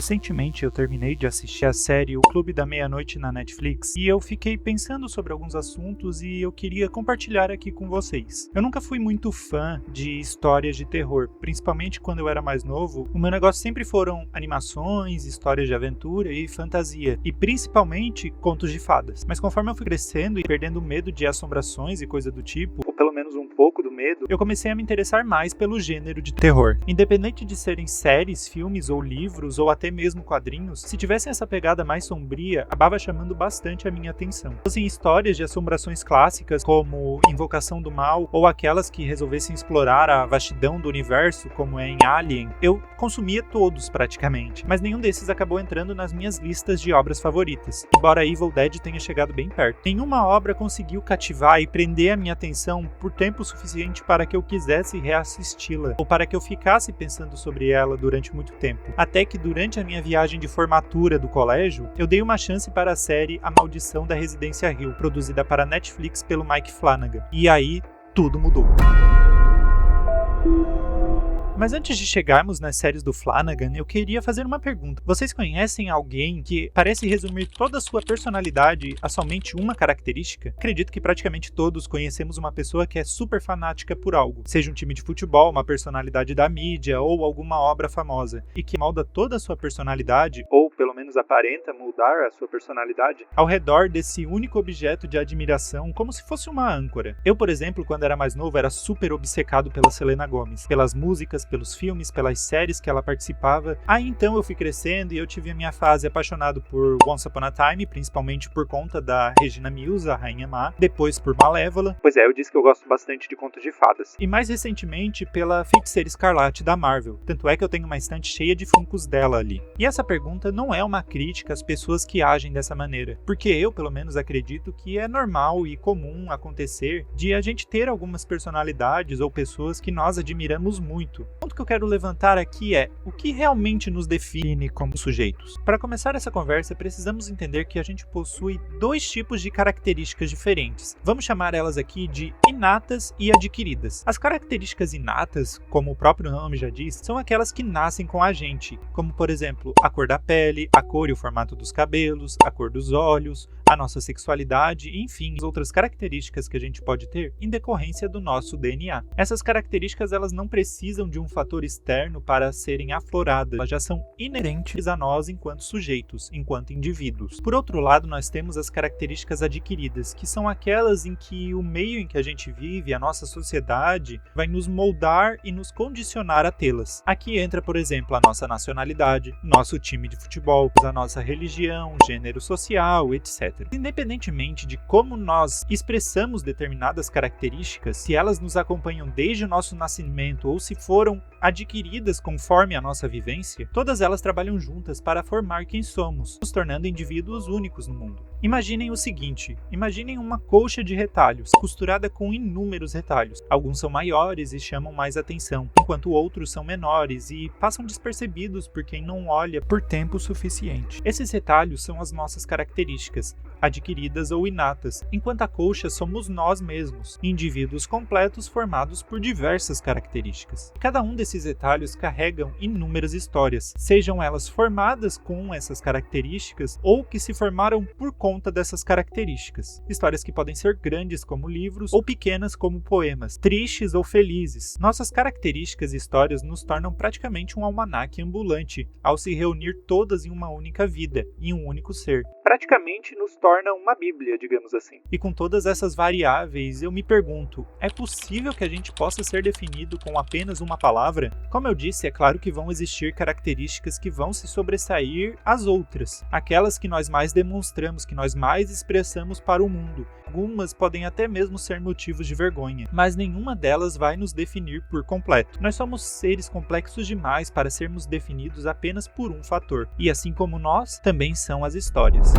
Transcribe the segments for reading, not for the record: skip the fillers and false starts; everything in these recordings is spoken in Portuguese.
Recentemente eu terminei de assistir a série O Clube da Meia-Noite na Netflix e eu fiquei pensando sobre alguns assuntos e eu queria compartilhar aqui com vocês. Eu nunca fui muito fã de histórias de terror, principalmente quando eu era mais novo. O meu negócio sempre foram animações, histórias de aventura e fantasia, e principalmente contos de fadas. Mas conforme eu fui crescendo e perdendo medo de assombrações e coisa do tipo, ou pelo menos um pouco do medo, eu comecei a me interessar mais pelo gênero de terror. Independente de serem séries, filmes ou livros, ou até mesmo quadrinhos, se tivessem essa pegada mais sombria, acabava chamando bastante a minha atenção. Fossem histórias de assombrações clássicas, como Invocação do Mal, ou aquelas que resolvessem explorar a vastidão do universo, como é em Alien, eu consumia todos praticamente, mas nenhum desses acabou entrando nas minhas listas de obras favoritas, embora Evil Dead tenha chegado bem perto. Nenhuma obra conseguiu cativar e prender a minha atenção por tempo suficiente para que eu quisesse reassisti-la, ou para que eu ficasse pensando sobre ela durante muito tempo. Até que durante a minha viagem de formatura do colégio, eu dei uma chance para a série A Maldição da Residência Hill, produzida para Netflix pelo Mike Flanagan. E aí, tudo mudou. Mas antes de chegarmos nas séries do Flanagan, eu queria fazer uma pergunta. Vocês conhecem alguém que parece resumir toda a sua personalidade a somente uma característica? Acredito que praticamente todos conhecemos uma pessoa que é super fanática por algo, seja um time de futebol, uma personalidade da mídia ou alguma obra famosa, e que molda toda a sua personalidade, ou pelo menos aparenta moldar a sua personalidade, ao redor desse único objeto de admiração, como se fosse uma âncora. Eu, por exemplo, quando era mais novo, era super obcecado pela Selena Gomez, pelas músicas, pelos filmes, pelas séries que ela participava. Aí então eu fui crescendo e eu tive a minha fase apaixonado por Once Upon a Time, principalmente por conta da Regina Mills, a Rainha Má, depois por Malévola. Pois é, eu disse que eu gosto bastante de contos de fadas. E mais recentemente pela Feiticeira Escarlate da Marvel, tanto é que eu tenho uma estante cheia de funcos dela ali. E essa pergunta não é uma crítica às pessoas que agem dessa maneira, porque eu, pelo menos, acredito que é normal e comum acontecer de a gente ter algumas personalidades ou pessoas que nós admiramos muito. O ponto que eu quero levantar aqui é o que realmente nos define como sujeitos. Para começar essa conversa, precisamos entender que a gente possui dois tipos de características diferentes. Vamos chamar elas aqui de inatas e adquiridas. As características inatas, como o próprio nome já diz, são aquelas que nascem com a gente, como por exemplo, a cor da pele, a cor e o formato dos cabelos, a cor dos olhos, a nossa sexualidade, enfim, as outras características que a gente pode ter em decorrência do nosso DNA. Essas características elas não precisam de um fator externo para serem afloradas, elas já são inerentes a nós enquanto sujeitos, enquanto indivíduos. Por outro lado, nós temos as características adquiridas, que são aquelas em que o meio em que a gente vive, a nossa sociedade, vai nos moldar e nos condicionar a tê-las. Aqui entra, por exemplo, a nossa nacionalidade, nosso time de futebol, a nossa religião, gênero social, etc. Independentemente de como nós expressamos determinadas características, se elas nos acompanham desde o nosso nascimento ou se foram adquiridas conforme a nossa vivência, todas elas trabalham juntas para formar quem somos, nos tornando indivíduos únicos no mundo. Imaginem o seguinte, imaginem uma colcha de retalhos, costurada com inúmeros retalhos. Alguns são maiores e chamam mais atenção, enquanto outros são menores e passam despercebidos por quem não olha por tempo suficiente. Esses retalhos são as nossas características, adquiridas ou inatas, enquanto a colcha somos nós mesmos, indivíduos completos formados por diversas características. Cada um desses retalhos carregam inúmeras histórias, sejam elas formadas com essas características ou que se formaram por conta dessas características. Histórias que podem ser grandes como livros ou pequenas como poemas, tristes ou felizes. Nossas características e histórias nos tornam praticamente um almanaque ambulante, ao se reunir todas em uma única vida, em um único ser. Praticamente nos torna uma bíblia, digamos assim. E com todas essas variáveis, eu me pergunto, é possível que a gente possa ser definido com apenas uma palavra? Como eu disse, é claro que vão existir características que vão se sobressair às outras, aquelas que nós mais demonstramos, que nós mais expressamos para o mundo. Algumas podem até mesmo ser motivos de vergonha, mas nenhuma delas vai nos definir por completo. Nós somos seres complexos demais para sermos definidos apenas por um fator, e assim como nós, também são as histórias.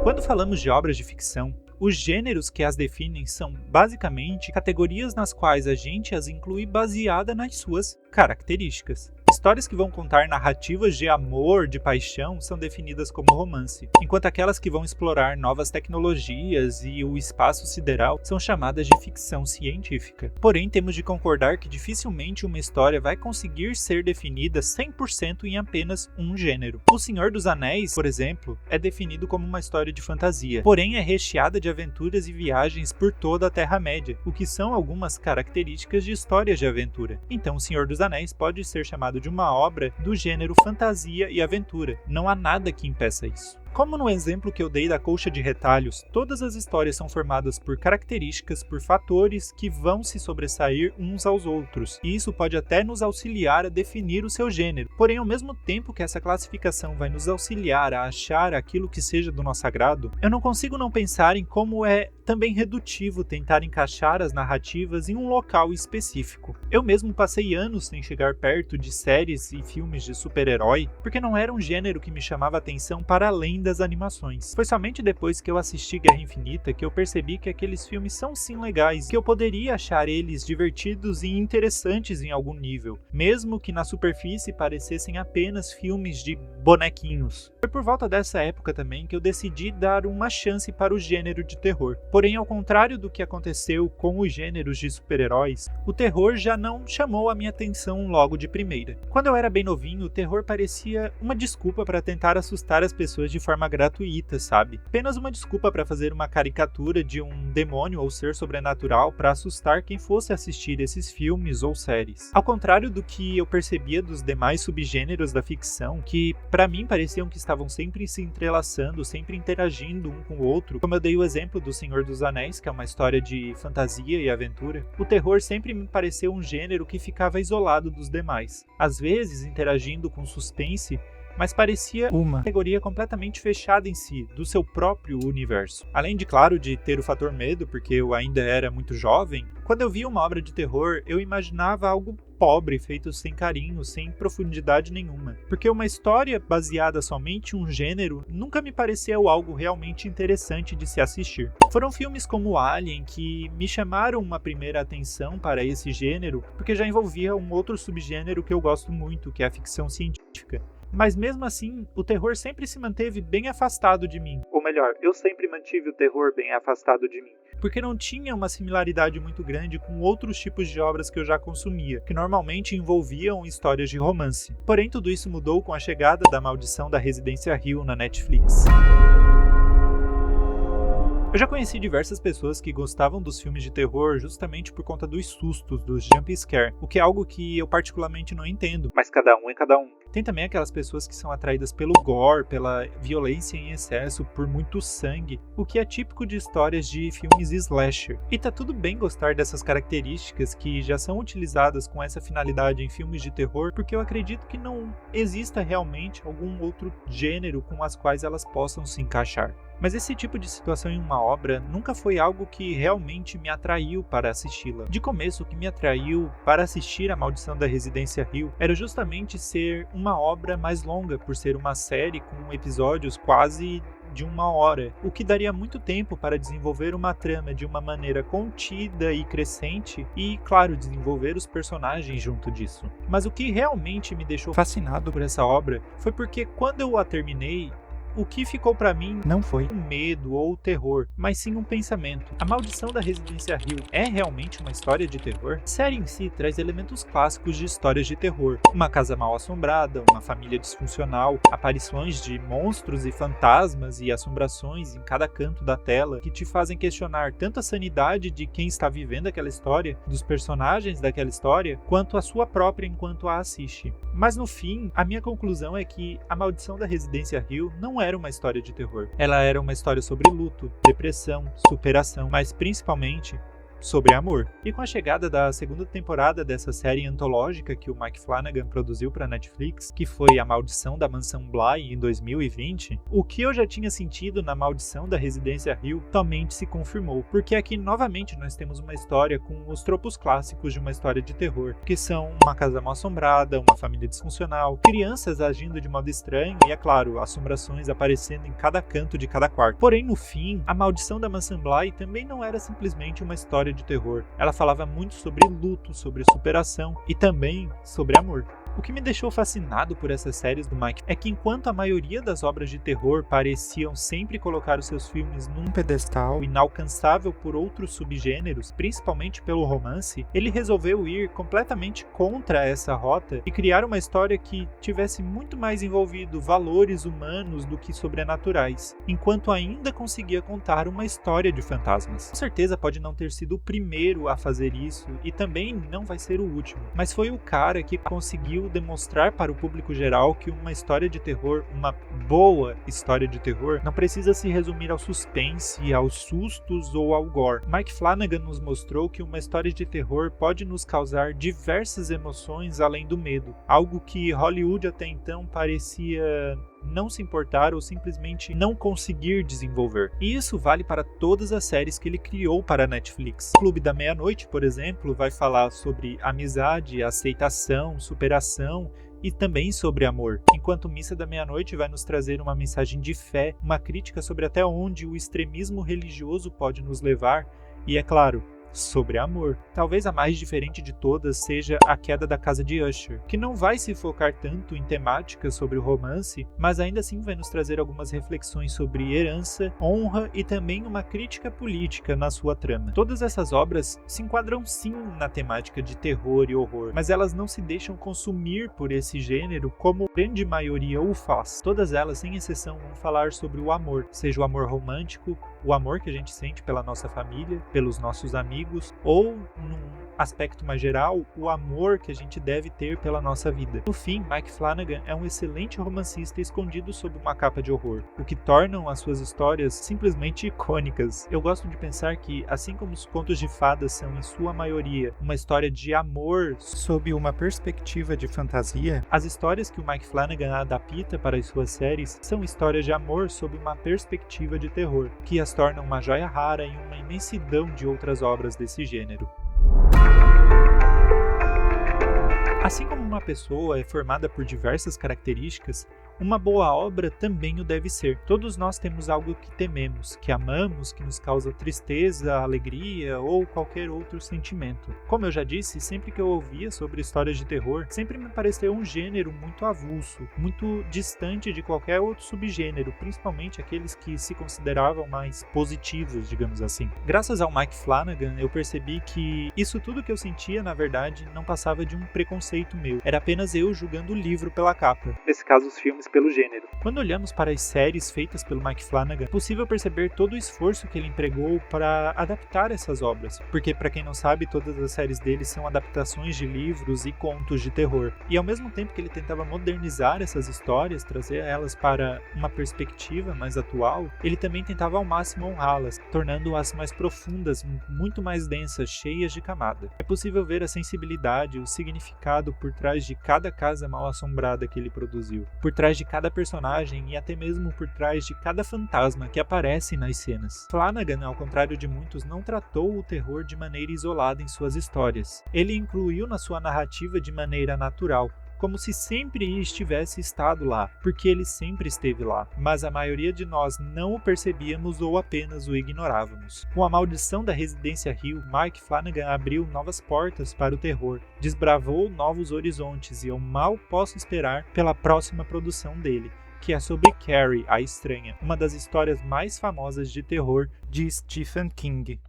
Quando falamos de obras de ficção, os gêneros que as definem são basicamente categorias nas quais a gente as inclui baseada nas suas características. Histórias que vão contar narrativas de amor, de paixão, são definidas como romance, enquanto aquelas que vão explorar novas tecnologias e o espaço sideral são chamadas de ficção científica. Porém, temos de concordar que dificilmente uma história vai conseguir ser definida 100% em apenas um gênero. O Senhor dos Anéis, por exemplo, é definido como uma história de fantasia, porém é recheada de aventuras e viagens por toda a Terra-média, o que são algumas características de histórias de aventura. Então, O Senhor dos Anéis pode ser chamado de uma obra do gênero fantasia e aventura. Não há nada que impeça isso. Como no exemplo que eu dei da colcha de retalhos, todas as histórias são formadas por características, por fatores que vão se sobressair uns aos outros, e isso pode até nos auxiliar a definir o seu gênero. Porém, ao mesmo tempo que essa classificação vai nos auxiliar a achar aquilo que seja do nosso agrado, eu não consigo não pensar em como é também redutivo tentar encaixar as narrativas em um local específico. Eu mesmo passei anos sem chegar perto de séries e filmes de super-herói, porque não era um gênero que me chamava atenção para além das animações. Foi somente depois que eu assisti Guerra Infinita que eu percebi que aqueles filmes são sim legais, que eu poderia achar eles divertidos e interessantes em algum nível, mesmo que na superfície parecessem apenas filmes de bonequinhos. Foi por volta dessa época também que eu decidi dar uma chance para o gênero de terror. Porém, ao contrário do que aconteceu com os gêneros de super-heróis, o terror já não chamou a minha atenção logo de primeira. Quando eu era bem novinho, o terror parecia uma desculpa para tentar assustar as pessoas de forma gratuita, sabe? Apenas uma desculpa para fazer uma caricatura de um demônio ou ser sobrenatural para assustar quem fosse assistir esses filmes ou séries. Ao contrário do que eu percebia dos demais subgêneros da ficção, que para mim pareciam que estavam sempre se entrelaçando, sempre interagindo um com o outro, como eu dei o exemplo do Senhor dos Anéis, que é uma história de fantasia e aventura, o terror sempre me pareceu um gênero que ficava isolado dos demais, às vezes interagindo com suspense, mas parecia uma categoria completamente fechada em si, do seu próprio universo. Além de, claro, de ter o fator medo, porque eu ainda era muito jovem, quando eu via uma obra de terror, eu imaginava algo pobre, feito sem carinho, sem profundidade nenhuma. Porque uma história baseada somente em um gênero nunca me pareceu algo realmente interessante de se assistir. Foram filmes como Alien que me chamaram uma primeira atenção para esse gênero, porque já envolvia um outro subgênero que eu gosto muito, que é a ficção científica. Mas mesmo assim, o terror sempre se manteve bem afastado de mim. Ou melhor, eu sempre mantive o terror bem afastado de mim. Porque não tinha uma similaridade muito grande com outros tipos de obras que eu já consumia, que normalmente envolviam histórias de romance. Porém, tudo isso mudou com a chegada da Maldição da Residência Hill na Netflix. Eu já conheci diversas pessoas que gostavam dos filmes de terror justamente por conta dos sustos, dos jump scare, o que é algo que eu particularmente não entendo, mas cada um é cada um. Tem também aquelas pessoas que são atraídas pelo gore, pela violência em excesso, por muito sangue, o que é típico de histórias de filmes slasher. E tá tudo bem gostar dessas características que já são utilizadas com essa finalidade em filmes de terror, porque eu acredito que não exista realmente algum outro gênero com as quais elas possam se encaixar. Mas esse tipo de situação em uma obra nunca foi algo que realmente me atraiu para assisti-la. De começo, o que me atraiu para assistir A Maldição da Residência Hill era justamente ser uma obra mais longa, por ser uma série com episódios quase de 1 hora, o que daria muito tempo para desenvolver uma trama de uma maneira contida e crescente e, claro, desenvolver os personagens junto disso. Mas o que realmente me deixou fascinado por essa obra foi porque quando eu a terminei, o que ficou pra mim não foi um medo ou terror, mas sim um pensamento. A Maldição da Residência Hill é realmente uma história de terror? A série em si traz elementos clássicos de histórias de terror. Uma casa mal assombrada, uma família disfuncional, aparições de monstros e fantasmas e assombrações em cada canto da tela que te fazem questionar tanto a sanidade de quem está vivendo aquela história, dos personagens daquela história, quanto a sua própria enquanto a assiste. Mas no fim, a minha conclusão é que A Maldição da Residência Hill não era uma história de terror. Ela era uma história sobre luto, depressão, superação, mas principalmente sobre amor. E com a chegada da segunda temporada dessa série antológica que o Mike Flanagan produziu para Netflix, que foi A Maldição da Mansão Bly em 2020, o que eu já tinha sentido na Maldição da Residência Hill somente se confirmou, porque aqui novamente nós temos uma história com os tropos clássicos de uma história de terror, que são uma casa mal assombrada, uma família disfuncional, crianças agindo de modo estranho e, é claro, assombrações aparecendo em cada canto de cada quarto. Porém, no fim, A Maldição da Mansão Bly também não era simplesmente uma história de terror. Ela falava muito sobre luto, sobre superação e também sobre amor. O que me deixou fascinado por essas séries do Mike é que enquanto a maioria das obras de terror pareciam sempre colocar os seus filmes num pedestal inalcançável por outros subgêneros, principalmente pelo romance, ele resolveu ir completamente contra essa rota e criar uma história que tivesse muito mais envolvido valores humanos do que sobrenaturais, enquanto ainda conseguia contar uma história de fantasmas. Com certeza pode não ter sido o primeiro a fazer isso e também não vai ser o último, mas foi o cara que conseguiu demonstrar para o público geral que uma história de terror, uma boa história de terror, não precisa se resumir ao suspense, aos sustos ou ao gore. Mike Flanagan nos mostrou que uma história de terror pode nos causar diversas emoções além do medo, algo que Hollywood até então parecia não se importar ou simplesmente não conseguir desenvolver. E isso vale para todas as séries que ele criou para a Netflix. Clube da Meia-Noite, por exemplo, vai falar sobre amizade, aceitação, superação e também sobre amor, enquanto Missa da Meia-Noite vai nos trazer uma mensagem de fé, uma crítica sobre até onde o extremismo religioso pode nos levar e, é claro, sobre amor. Talvez a mais diferente de todas seja A Queda da Casa de Usher, que não vai se focar tanto em temáticas sobre o romance, mas ainda assim vai nos trazer algumas reflexões sobre herança, honra e também uma crítica política na sua trama. Todas essas obras se enquadram sim na temática de terror e horror, mas elas não se deixam consumir por esse gênero como a grande maioria o faz. Todas elas, sem exceção, vão falar sobre o amor, seja o amor romântico, o amor que a gente sente pela nossa família, pelos nossos amigos, ou num aspecto mais geral, o amor que a gente deve ter pela nossa vida. No fim, Mike Flanagan é um excelente romancista escondido sob uma capa de horror, o que tornam as suas histórias simplesmente icônicas. Eu gosto de pensar que, assim como os contos de fadas são em sua maioria uma história de amor sob uma perspectiva de fantasia, as histórias que o Mike Flanagan adapta para as suas séries são histórias de amor sob uma perspectiva de terror, que as tornam uma joia rara em uma imensidão de outras obras desse gênero. Assim como uma pessoa é formada por diversas características, uma boa obra também o deve ser. Todos nós temos algo que tememos, que amamos, que nos causa tristeza, alegria ou qualquer outro sentimento. Como eu já disse, sempre que eu ouvia sobre histórias de terror, sempre me pareceu um gênero muito avulso, muito distante de qualquer outro subgênero, principalmente aqueles que se consideravam mais positivos, digamos assim. Graças ao Mike Flanagan, eu percebi que isso tudo que eu sentia, na verdade, não passava de um preconceito meu. Era apenas eu julgando o livro pela capa. Nesse caso, os filmes pelo gênero. Quando olhamos para as séries feitas pelo Mike Flanagan, é possível perceber todo o esforço que ele empregou para adaptar essas obras, porque, para quem não sabe, todas as séries dele são adaptações de livros e contos de terror. E ao mesmo tempo que ele tentava modernizar essas histórias, trazer elas para uma perspectiva mais atual, ele também tentava ao máximo honrá-las, tornando-as mais profundas, muito mais densas, cheias de camada. É possível ver a sensibilidade, o significado por trás de cada casa mal-assombrada que ele produziu, por trás de cada personagem e até mesmo por trás de cada fantasma que aparece nas cenas. Flanagan, ao contrário de muitos, não tratou o terror de maneira isolada em suas histórias. Ele incluiu na sua narrativa de maneira natural, como se sempre estivesse estado lá, porque ele sempre esteve lá, mas a maioria de nós não o percebíamos ou apenas o ignorávamos. Com a maldição da Residência Hill, Mike Flanagan abriu novas portas para o terror, desbravou novos horizontes e eu mal posso esperar pela próxima produção dele, que é sobre Carrie, a Estranha, uma das histórias mais famosas de terror de Stephen King.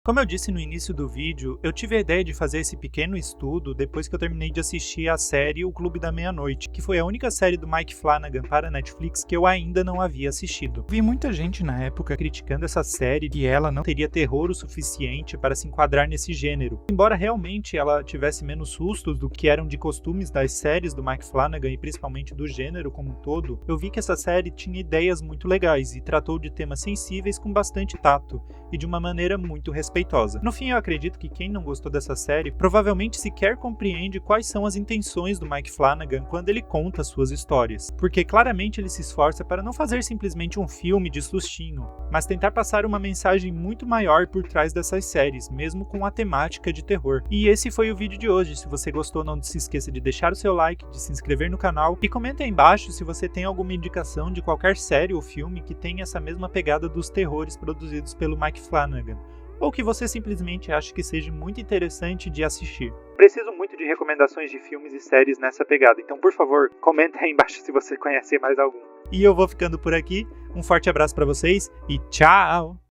Como eu disse no início do vídeo, eu tive a ideia de fazer esse pequeno estudo depois que eu terminei de assistir a série O Clube da Meia-Noite, que foi a única série do Mike Flanagan para a Netflix que eu ainda não havia assistido. Vi muita gente na época criticando essa série e ela não teria terror o suficiente para se enquadrar nesse gênero. Embora realmente ela tivesse menos sustos do que eram de costumes das séries do Mike Flanagan e principalmente do gênero como um todo, eu vi que essa série tinha ideias muito legais e tratou de temas sensíveis com bastante tato e de uma maneira muito respeitosa. No fim, eu acredito que quem não gostou dessa série provavelmente sequer compreende quais são as intenções do Mike Flanagan quando ele conta suas histórias, porque claramente ele se esforça para não fazer simplesmente um filme de sustinho, mas tentar passar uma mensagem muito maior por trás dessas séries, mesmo com a temática de terror. E esse foi o vídeo de hoje. Se você gostou, não se esqueça de deixar o seu like, de se inscrever no canal e comenta aí embaixo se você tem alguma indicação de qualquer série ou filme que tenha essa mesma pegada dos terrores produzidos pelo Mike Flanagan. ou que você simplesmente acha que seja muito interessante de assistir. Preciso muito de recomendações de filmes e séries nessa pegada, então por favor, comenta aí embaixo se você conhece mais algum. E eu vou ficando por aqui, um forte abraço para vocês e tchau!